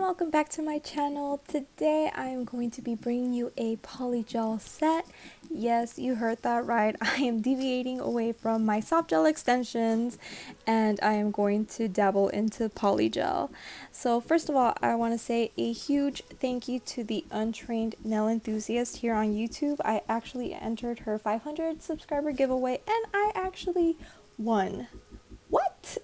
welcome back to my channel. Today I am going to be bringing you a polygel set. Yes, you heard that right. I am deviating away from my soft gel extensions and I am going to dabble into polygel. So first of all, I want to say a huge thank you to the Untrained Nail Enthusiast here on YouTube. I actually entered her 500 subscriber giveaway and I actually won. What?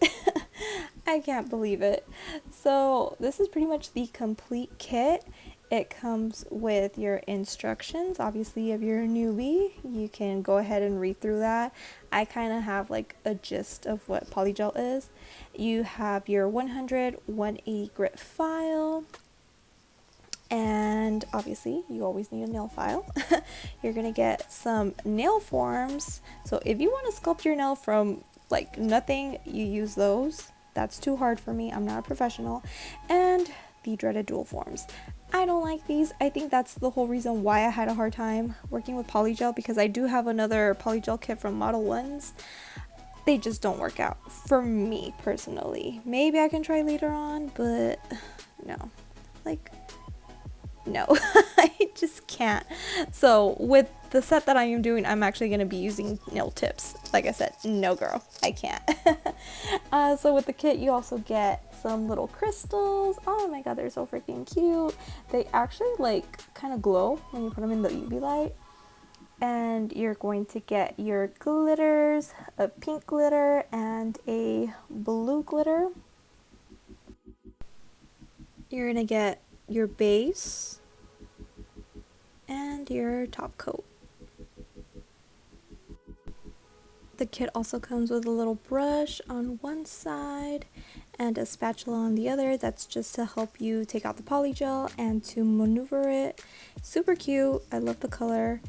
I can't believe it. So this is pretty much the complete kit. It comes with your instructions. Obviously, if you're a newbie, you can go ahead and read through that. I kind of have like a gist of what polygel is. You have your 100, 180 grit file. And obviously, you always need a nail file. You're going to get some nail forms. So if you want to sculpt your nail from like nothing, you use those. That's too hard for me. I'm not a professional. And the dreaded dual forms. I don't like these. I think that's the whole reason why I had a hard time working with polygel, because I do have another polygel kit from ModelOnes. They just don't work out for me personally. Maybe I can try later on, but no. Like, no. I just can't. So with the set that I am doing, I'm actually going to be using nail tips. Like I said, no girl, I can't. So with the kit, you also get some little crystals. Oh my god, they're so freaking cute. They actually like kind of glow when you put them in the UV light. And you're going to get your glitters, a pink glitter and a blue glitter. You're going to get your base and your top coat. The kit also comes with a little brush on one side and a spatula on the other. That's just to help you take out the polygel and to maneuver it. Super cute. I love the color.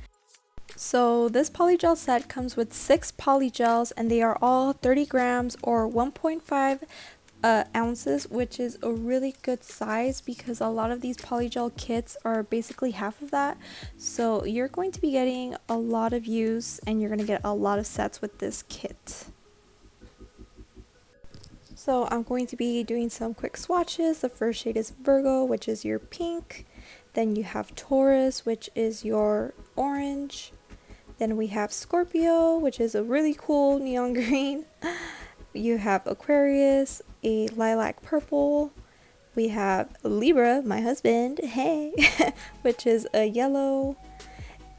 So this polygel set comes with 6 polygels and they are all 30 grams or 1.5 ounces, which is a really good size because a lot of these polygel kits are basically half of that. So you're going to be getting a lot of use and you're going to get a lot of sets with this kit. So I'm going to be doing some quick swatches. The first shade is Virgo, which is your pink. Then you have Taurus, which is your orange. Then we have Scorpio, which is a really cool neon green. You have Aquarius, a lilac purple. We have Libra, my husband, hey, which is a yellow.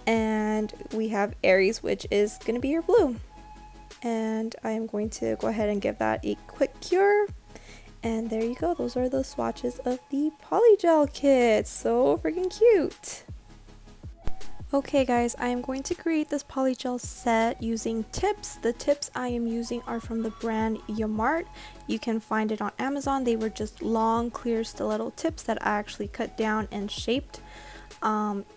And we have Aries, which is going to be your blue. And I am going to go ahead and give that a quick cure. And there you go. Those are the swatches of the polygel kit. So freaking cute. Okay guys, I am going to create this polygel set using tips. The tips I am using are from the brand Yimart. You can find it on Amazon. They were just long, clear stiletto tips that I actually cut down and shaped.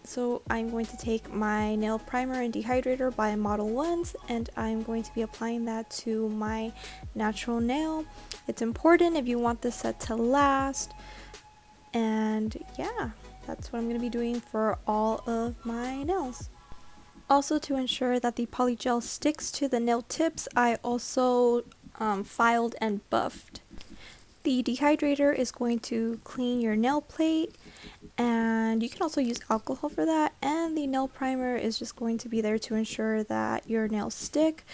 So I'm going to take my nail primer and dehydrator by ModelOnes and I'm going to be applying that to my natural nail. It's important if you want this set to last. And yeah. That's what I'm going to be doing for all of my nails. Also, to ensure that the polygel sticks to the nail tips, I also filed and buffed. The dehydrator is going to clean your nail plate and you can also use alcohol for that, and the nail primer is just going to be there to ensure that your nails stick.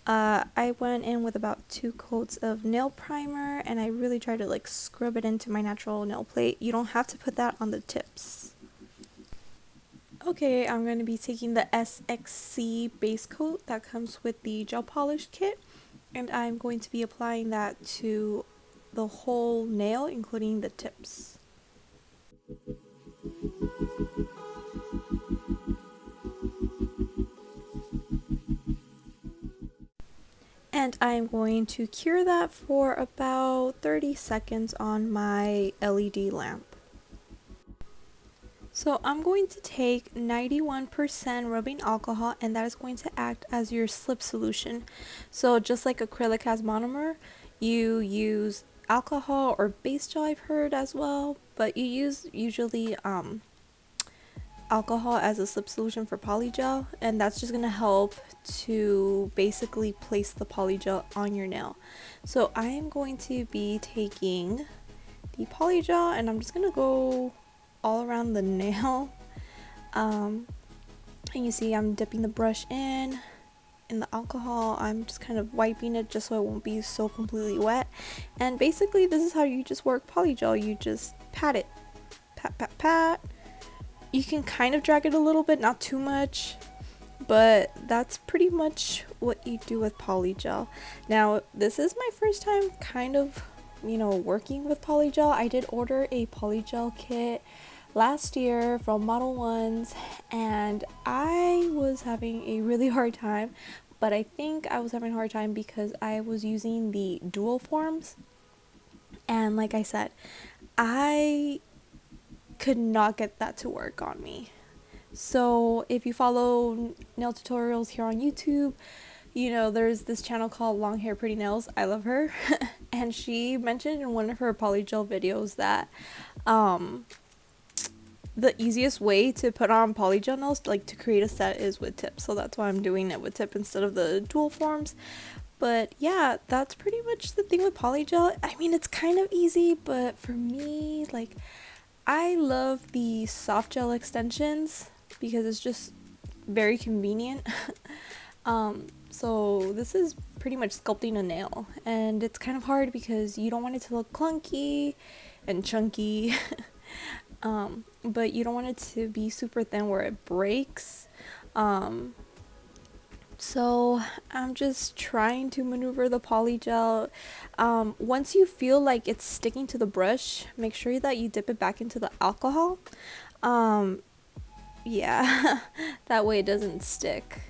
I went in with about 2 coats of nail primer and I really tried to like scrub it into my natural nail plate. You don't have to put that on the tips. Okay, I'm going to be taking the SXC base coat that comes with the gel polish kit and I'm going to be applying that to the whole nail, including the tips. And I'm going to cure that for about 30 seconds on my LED lamp. So I'm going to take 91% rubbing alcohol and that is going to act as your slip solution. So just like acrylic has monomer, you use alcohol or base gel, I've heard as well, but you use usually alcohol as a slip solution for polygel, and that's just going to help to basically place the polygel on your nail. So I am going to be taking the polygel, and I'm just gonna go all around the nail. And you see I'm dipping the brush in the alcohol. I'm just kind of wiping it just so it won't be so completely wet. And basically this is how you just work polygel. You just pat it, pat pat pat. You can kind of drag it a little bit, not too much, but that's pretty much what you do with polygel. Now this is my first time kind of, you know, working with polygel. I did order a polygel kit last year from ModelOnes, and I was having a really hard time, but I think I was having a hard time because I was using the dual forms, and like I said, I could not get that to work on me. So if you follow nail tutorials here on YouTube, you know there's this channel called Long Hair Pretty Nails. I love her. And she mentioned in one of her polygel videos that the easiest way to put on polygel nails, like to create a set, is with tips. So that's why I'm doing it with tip instead of the dual forms. But yeah, that's pretty much the thing with polygel. I mean, it's kind of easy, but for me, like, I love the soft gel extensions because it's just very convenient. So this is pretty much sculpting a nail, and it's kind of hard because you don't want it to look clunky and chunky. But you don't want it to be super thin where it breaks. So I'm just trying to maneuver the polygel. Once you feel like it's sticking to the brush, make sure that you dip it back into the alcohol. Yeah, that way it doesn't stick.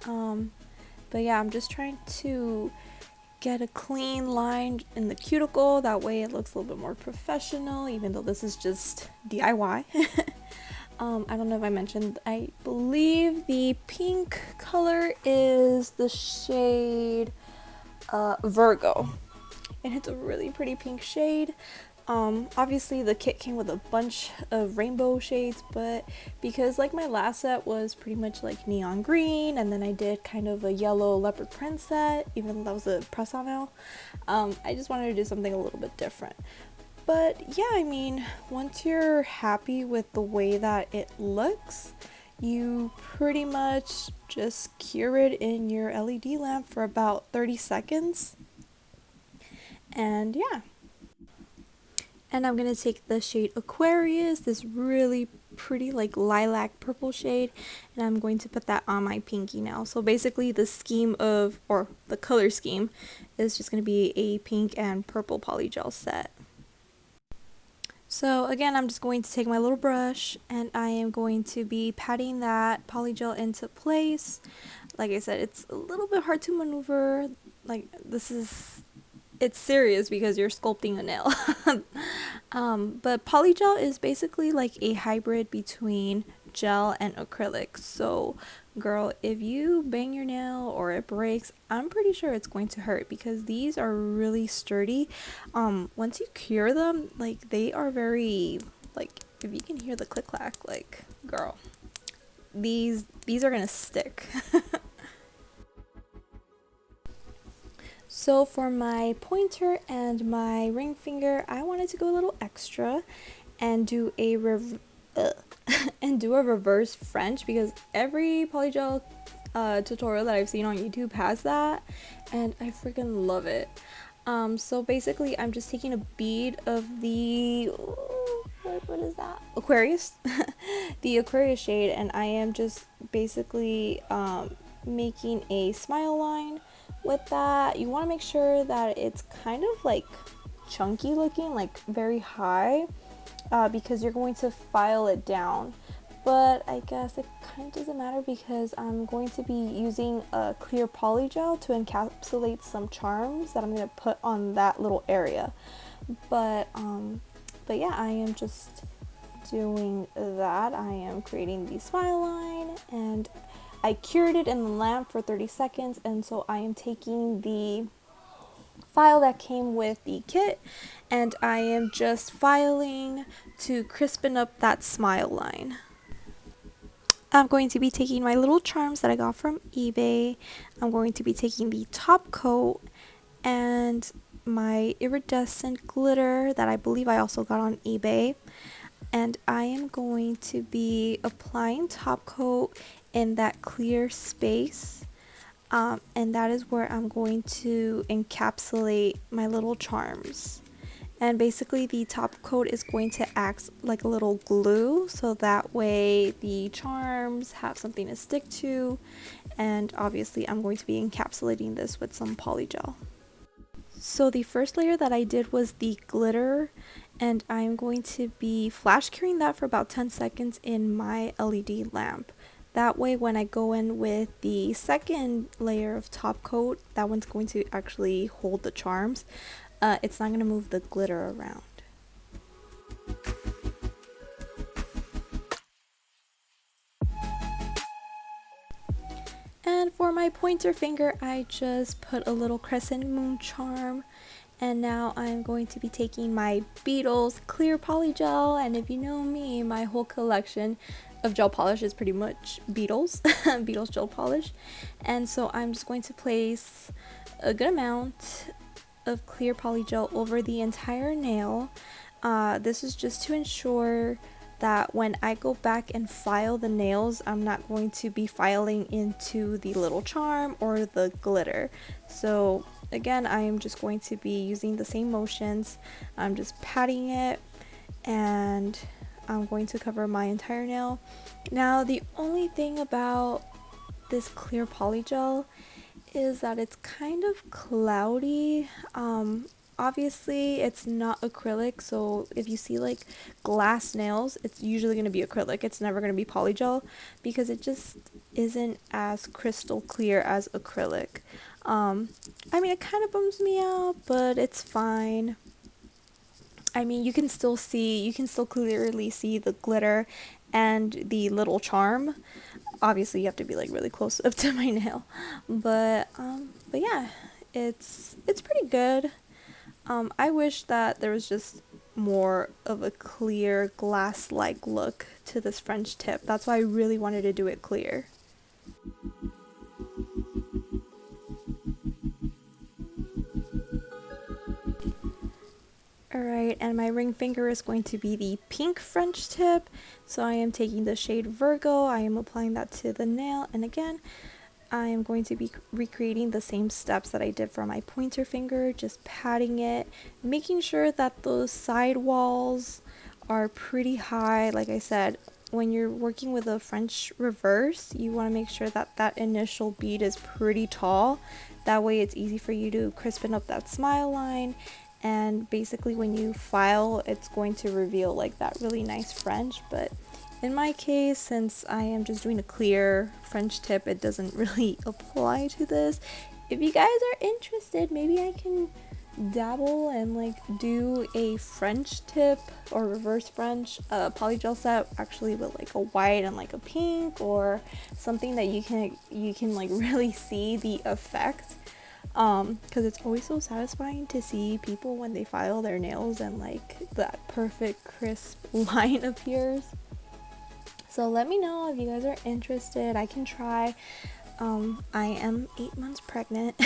But yeah, I'm just trying to get a clean line in the cuticle. That way it looks a little bit more professional, even though this is just DIY. I don't know if I mentioned, I believe the pink color is the shade Virgo, and it's a really pretty pink shade. Obviously the kit came with a bunch of rainbow shades, but because like my last set was pretty much like neon green, and then I did kind of a yellow leopard print set, even though that was a press-on nail, I just wanted to do something a little bit different. But yeah, I mean, once you're happy with the way that it looks, you pretty much just cure it in your LED lamp for about 30 seconds. And yeah. And I'm going to take the shade Aquarius, this really pretty like lilac purple shade, and I'm going to put that on my pinky now. So basically the scheme of, or the color scheme, is just going to be a pink and purple polygel set. So again, I'm just going to take my little brush and I am going to be patting that polygel into place. Like I said, it's a little bit hard to maneuver. Like it's serious because you're sculpting a nail. But polygel is basically like a hybrid between gel and acrylic. So girl, if you bang your nail or it breaks, I'm pretty sure it's going to hurt because these are really sturdy. Once you cure them, like they are very, like, if you can hear the click clack, like girl, these are gonna stick. So for my pointer and my ring finger, I wanted to go a little extra and do a reverse French, because every polygel tutorial that I've seen on YouTube has that, and I freaking love it. So basically I'm just taking a bead of the what is that, Aquarius, the Aquarius shade, and I am just basically making a smile line with that. You want to make sure that it's kind of like chunky looking, like very high, because you're going to file it down. But I guess it kind of doesn't matter because I'm going to be using a clear polygel to encapsulate some charms that I'm going to put on that little area. But yeah, I am just doing that. I am creating the smile line, and I cured it in the lamp for 30 seconds, and so I am taking the file that came with the kit and I am just filing to crispen up that smile line. I'm going to be taking my little charms that I got from eBay. I'm going to be taking the top coat, and my iridescent glitter that I believe I also got on eBay, and I am going to be applying top coat in that clear space, and that is where I'm going to encapsulate my little charms. And basically the top coat is going to act like a little glue, so that way the charms have something to stick to, and obviously I'm going to be encapsulating this with some polygel. So the first layer that I did was the glitter, and I'm going to be flash curing that for about 10 seconds in my LED lamp. That way when I go in with the second layer of top coat, that one's going to actually hold the charms. It's not going to move the glitter around. And for my pointer finger, I just put a little crescent moon charm. And now I'm going to be taking my Beetles clear polygel, and if you know me, my whole collection of gel polish is pretty much Beetles, Beetles gel polish. And so I'm just going to place a good amount of clear polygel over the entire nail. This is just to ensure that when I go back and file the nails, I'm not going to be filing into the little charm or the glitter. So again, I am just going to be using the same motions. I'm just patting it, and I'm going to cover my entire nail. Now the only thing about this clear polygel is that it's kind of cloudy. Obviously it's not acrylic, so if you see like glass nails, it's usually going to be acrylic. It's never going to be polygel because it just isn't as crystal clear as acrylic. I mean, it kind of bums me out, but it's fine. I mean, you can still clearly see the glitter and the little charm. Obviously you have to be like really close up to my nail, but yeah, it's pretty good. I wish that there was just more of a clear glass-like look to this French tip. That's why I really wanted to do it clear. Alright, and my ring finger is going to be the pink French tip. So I am taking the shade Virgo, I am applying that to the nail, and again, I am going to be recreating the same steps that I did for my pointer finger, just patting it, making sure that those side walls are pretty high. Like I said, when you're working with a French reverse, you want to make sure that that initial bead is pretty tall. That way it's easy for you to crispen up that smile line, and basically when you file, it's going to reveal like that really nice French. But in my case, since I am just doing a clear French tip, it doesn't really apply to this. If you guys are interested, maybe I can dabble and like do a French tip or reverse French polygel set, actually with like a white and like a pink, or something that you can like really see the effect, because it's always so satisfying to see people when they file their nails and like that perfect crisp line appears. So let me know if you guys are interested. I can try. I am 8 months pregnant,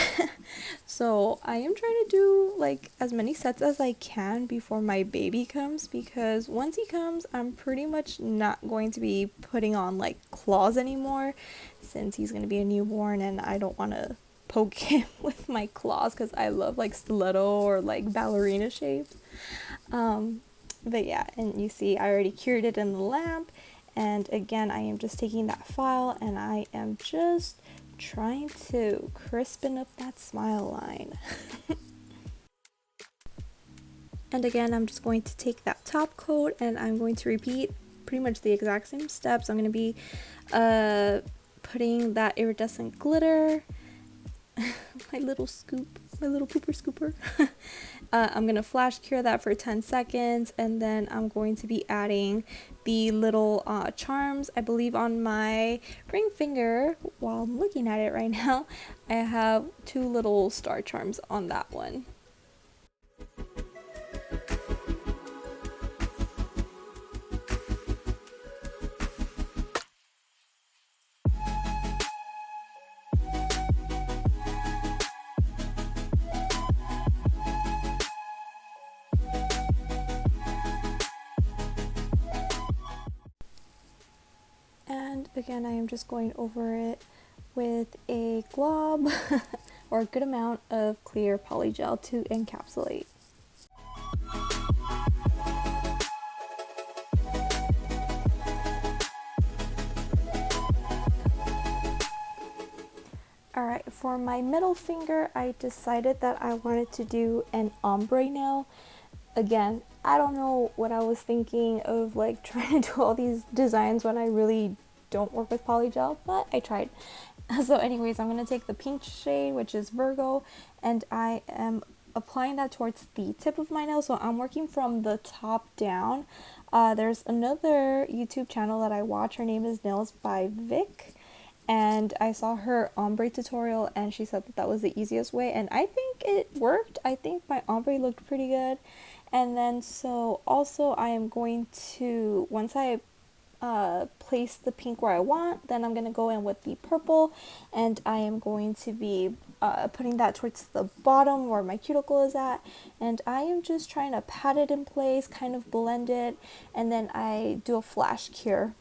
so I am trying to do like as many sets as I can before my baby comes, because once he comes, I'm pretty much not going to be putting on like claws anymore, since he's going to be a newborn and I don't want to poke him with my claws because I love like stiletto or like ballerina shapes. But yeah, and you see I already cured it in the lamp. And again, I am just taking that file and I am just trying to crispen up that smile line. And again, I'm just going to take that top coat and I'm going to repeat pretty much the exact same steps. I'm going to be putting that iridescent glitter, my little scoop, my little pooper scooper. I'm going to flash cure that for 10 seconds, and then I'm going to be adding the little charms. I believe on my ring finger, while I'm looking at it right now, I have 2 little star charms on that one. again, I am just going over it with a glob or a good amount of clear polygel to encapsulate. Alright, for my middle finger, I decided that I wanted to do an ombre nail. Again, I don't know what I was thinking of, like trying to do all these designs when I really don't work with polygel, but I tried. So anyways, I'm going to take the pink shade, which is Virgo, and I am applying that towards the tip of my nail. So I'm working from the top down. There's another YouTube channel that I watch. Her name is Nails by Vic. And I saw her ombre tutorial and she said that that was the easiest way, and I think it worked. I think my ombre looked pretty good. And then so also I am going to, once I place the pink where I want, then I'm going to go in with the purple, and I am going to be putting that towards the bottom where my cuticle is at, and I am just trying to pat it in place, kind of blend it, and then I do a flash cure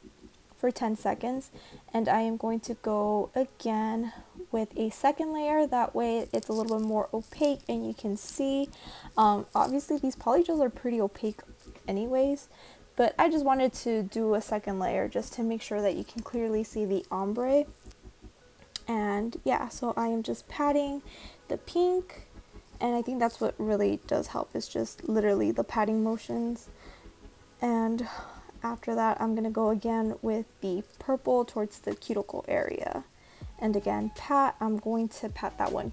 for 10 seconds, and I am going to go again with a second layer. That way it's a little bit more opaque and you can see. Obviously these polygels are pretty opaque anyways, but I just wanted to do a second layer just to make sure that you can clearly see the ombre. And yeah, so I am just patting the pink, and I think that's what really does help, is just literally the patting motions. And after that, I'm going to go again with the purple towards the cuticle area. And again, pat, I'm going to pat that one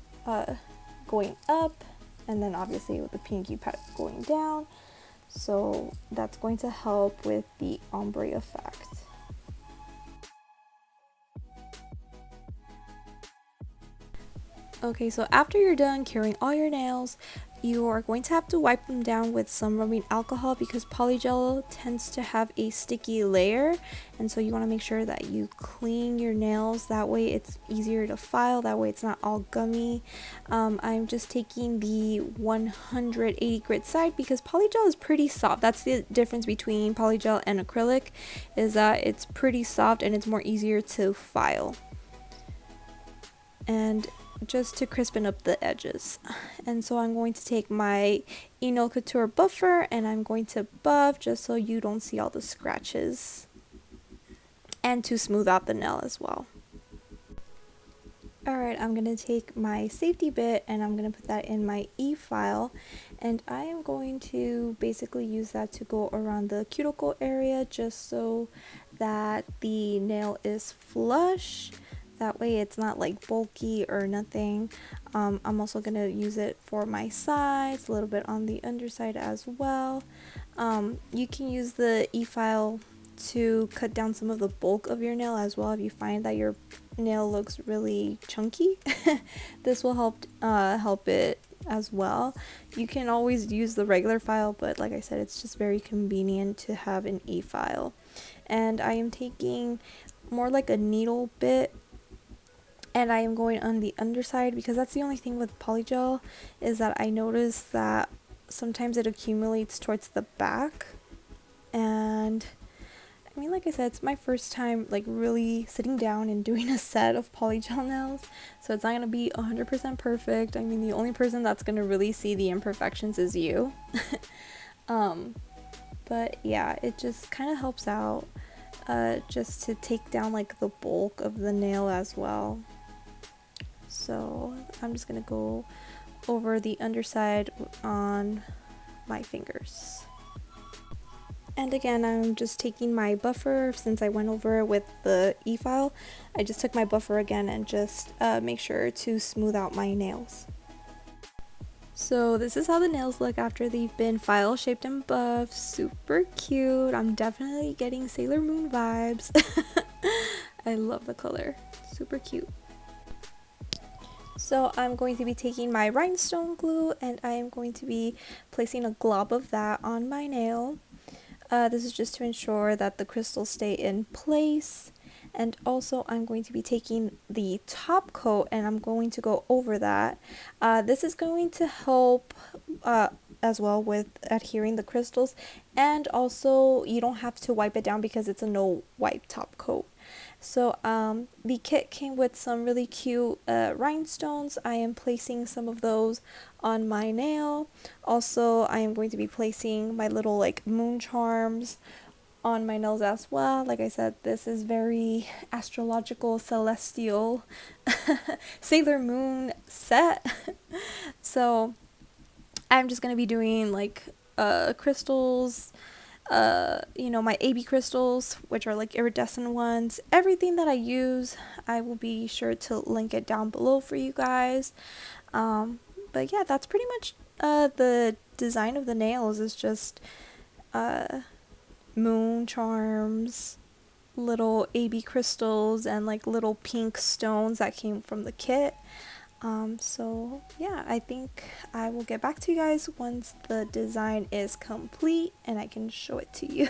going up, and then obviously with the pink you pat it going down. So that's going to help with the ombre effect. Okay, so after you're done curing all your nails, you are going to have to wipe them down with some rubbing alcohol, because polygel tends to have a sticky layer, and so you want to make sure that you clean your nails. That way it's easier to file, that way it's not all gummy. I'm just taking the 180 grit side because polygel is pretty soft. That's the difference between polygel and acrylic, is that it's pretty soft and it's more easier to file. And just to crispen up the edges. And so I'm going to take my Eno Couture buffer and I'm going to buff just so you don't see all the scratches, and to smooth out the nail as well. Alright, I'm going to take my safety bit and I'm going to put that in my e-file, and I am going to basically use that to go around the cuticle area just so that the nail is flush. That way it's not like bulky or nothing. I'm also going to use it for my sides, a little bit on the underside as well. You can use the e-file to cut down some of the bulk of your nail as well if you find that your nail looks really chunky. This will help it as well. You can always use the regular file, but like I said, it's just very convenient to have an e-file. And I am taking more like a needle bit, and I am going on the underside because that's the only thing with polygel, is that I notice that sometimes it accumulates towards the back. And I mean, like I said, it's my first time like really sitting down and doing a set of polygel nails, so it's not going to be 100% perfect. I mean, the only person that's going to really see the imperfections is you. But yeah, it just kind of helps out just to take down like the bulk of the nail as well. So I'm just going to go over the underside on my fingers. And again, I'm just taking my buffer. Since I went over it with the e-file, I just took my buffer again and just make sure to smooth out my nails. So this is how the nails look after they've been file shaped and buffed. Super cute. I'm definitely getting Sailor Moon vibes. I love the color. Super cute. So I'm going to be taking my rhinestone glue and I am going to be placing a glob of that on my nail. This is just to ensure that the crystals stay in place. And also I'm going to be taking the top coat and I'm going to go over that. This is going to help as well with adhering the crystals, and also you don't have to wipe it down because it's a no wipe top coat. So the kit came with some really cute rhinestones. I am placing some of those on my nail. Also, I am going to be placing my little like moon charms on my nails as well. Like I said, this is very astrological, celestial, Sailor Moon set. So I'm just going to be doing like crystals, you know, my AB crystals, which are like iridescent ones. Everything that I use, I will be sure to link it down below for you guys. But yeah, that's pretty much the design of the nails. Is just moon charms, little AB crystals, and like little pink stones that came from the kit. So yeah, I think I will get back to you guys once the design is complete and I can show it to you.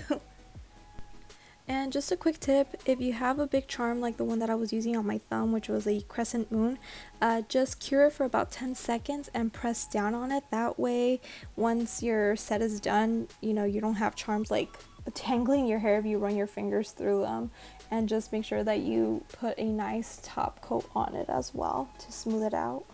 And just a quick tip, if you have a big charm like the one that I was using on my thumb, which was a crescent moon, just cure it for about 10 seconds and press down on it. That way, once your set is done, you know, you don't have charms like tangling your hair if you run your fingers through them. And just make sure that you put a nice top coat on it as well to smooth it out.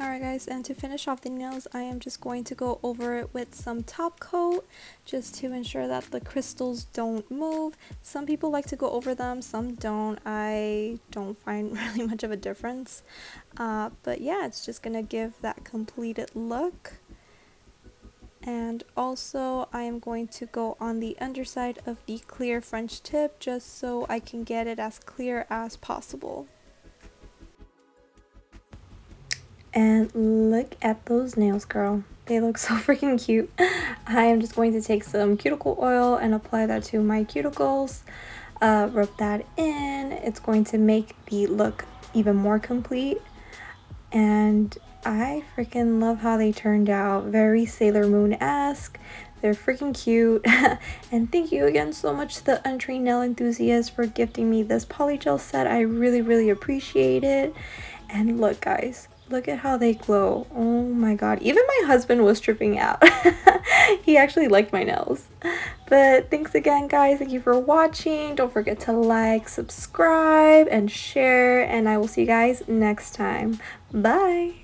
Alright guys, and to finish off the nails, I am just going to go over it with some top coat just to ensure that the crystals don't move. Some people like to go over them, some don't. I don't find really much of a difference. But yeah, it's just going to give that completed look. And also I am going to go on the underside of the clear French tip just so I can get it as clear as possible. And look at those nails, girl. They look so freaking cute. I am just going to take some cuticle oil and apply that to my cuticles. Rub that in. It's going to make the look even more complete. And I freaking love how they turned out. Very Sailor Moon-esque. They're freaking cute. And thank you again so much to the Untrained Nail Enthusiast for gifting me this polygel set. I really appreciate it. And look guys, look at how they glow. Oh my god, even my husband was tripping out. He actually liked my nails. But thanks again guys, thank you for watching. Don't forget to like, subscribe, and share, and I will see you guys next time. Bye.